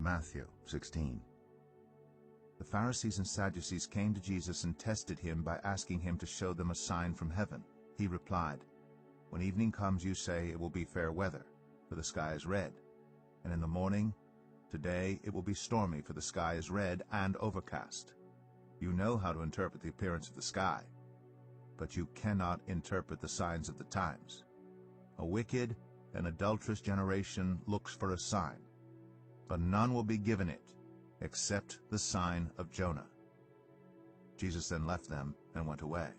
Matthew 16. The Pharisees and Sadducees came to Jesus and tested him by asking him to show them a sign from heaven. He replied, "When evening comes you say it will be fair weather, for the sky is red. And in the morning, today it will be stormy, for the sky is red and overcast. You know how to interpret the appearance of the sky, but you cannot interpret the signs of the times. A wicked and adulterous generation looks for a sign, but none will be given it except the sign of Jonah." Jesus then left them and went away.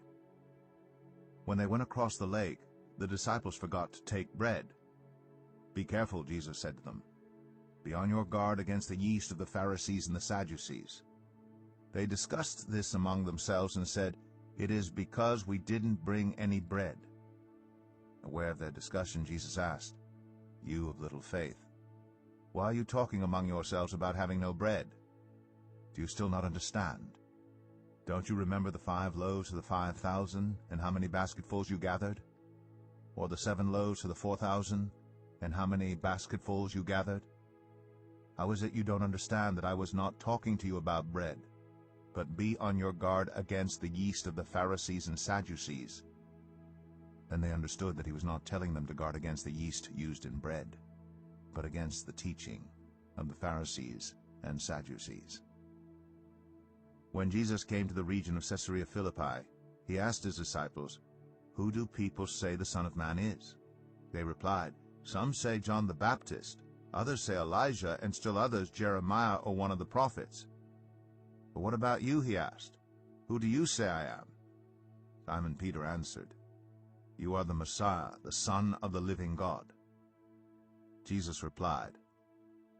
When they went across the lake, the disciples forgot to take bread. "Be careful," Jesus said to them. "Be on your guard against the yeast of the Pharisees and the Sadducees." They discussed this among themselves and said, "It is because we didn't bring any bread." Aware of their discussion, Jesus asked, "You of little faith, why are you talking among yourselves about having no bread? Do you still not understand? Don't you remember the 5 loaves of the 5,000, and how many basketfuls you gathered? Or the 7 loaves of the 4,000, and how many basketfuls you gathered? How is it you don't understand that I was not talking to you about bread? But be on your guard against the yeast of the Pharisees and Sadducees." Then they understood that he was not telling them to guard against the yeast used in bread, but against the teaching of the Pharisees and Sadducees. When Jesus came to the region of Caesarea Philippi, he asked his disciples, "Who do people say the Son of Man is?" They replied, "Some say John the Baptist, others say Elijah, and still others Jeremiah or one of the prophets." "But what about you?" he asked. "Who do you say I am?" Simon Peter answered, "You are the Messiah, the Son of the living God." Jesus replied,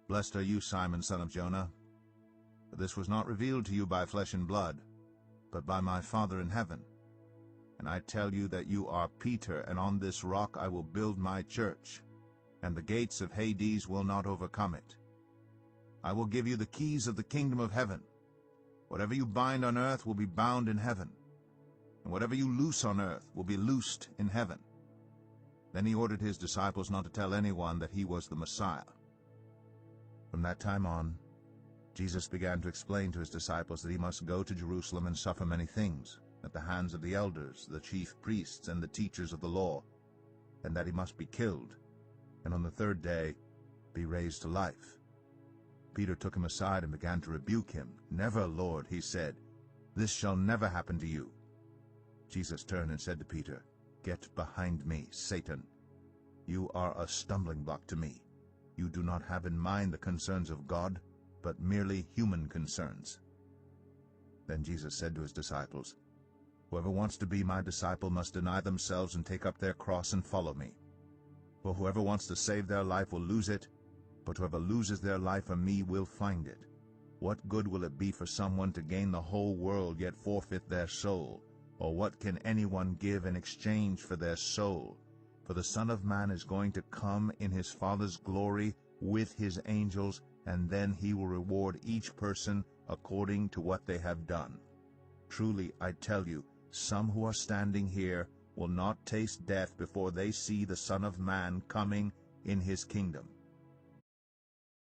"Blessed are you, Simon, son of Jonah, for this was not revealed to you by flesh and blood, but by my Father in heaven. And I tell you that you are Peter, and on this rock I will build my church, and the gates of Hades will not overcome it. I will give you the keys of the kingdom of heaven. Whatever you bind on earth will be bound in heaven, and whatever you loose on earth will be loosed in heaven." Then he ordered his disciples not to tell anyone that he was the Messiah. From that time on, Jesus began to explain to his disciples that he must go to Jerusalem and suffer many things at the hands of the elders, the chief priests, and the teachers of the law, and that he must be killed, and on the 3rd day be raised to life. Peter took him aside and began to rebuke him. "Never, Lord," he said, "this shall never happen to you." Jesus turned and said to Peter, "Get behind me, Satan. You are a stumbling block to me. You do not have in mind the concerns of God, but merely human concerns." Then Jesus said to his disciples, "Whoever wants to be my disciple must deny themselves and take up their cross and follow me. For whoever wants to save their life will lose it, but whoever loses their life for me will find it. What good will it be for someone to gain the whole world yet forfeit their soul? Or what can anyone give in exchange for their soul? For the Son of Man is going to come in his Father's glory with his angels, and then he will reward each person according to what they have done. Truly, I tell you, some who are standing here will not taste death before they see the Son of Man coming in his kingdom."